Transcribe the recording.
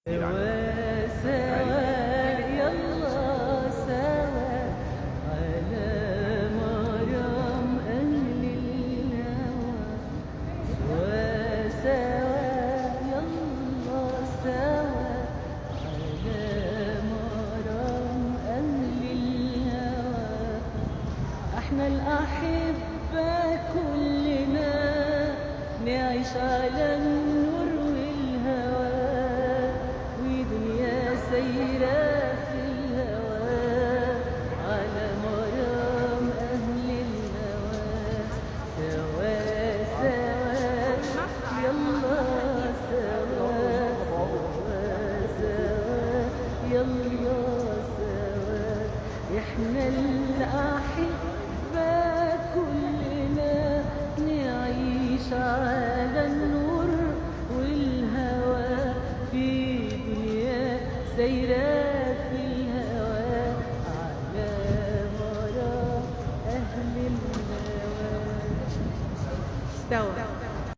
سوا سوا يلا سوا على مرام أهل الهوى سوا سوا يلا سوا على مرام أهل الهوى احنا الأحبة كلنا نعيش على النور والهوى سيرة في الهوى على مرام أهل الهوى سوا سوا يلا سوا سوا يلا سوا احنا الأحبة كلنا نعيش على النور والهوى في سيرة في الهوى على مرام أهل الهوى استوى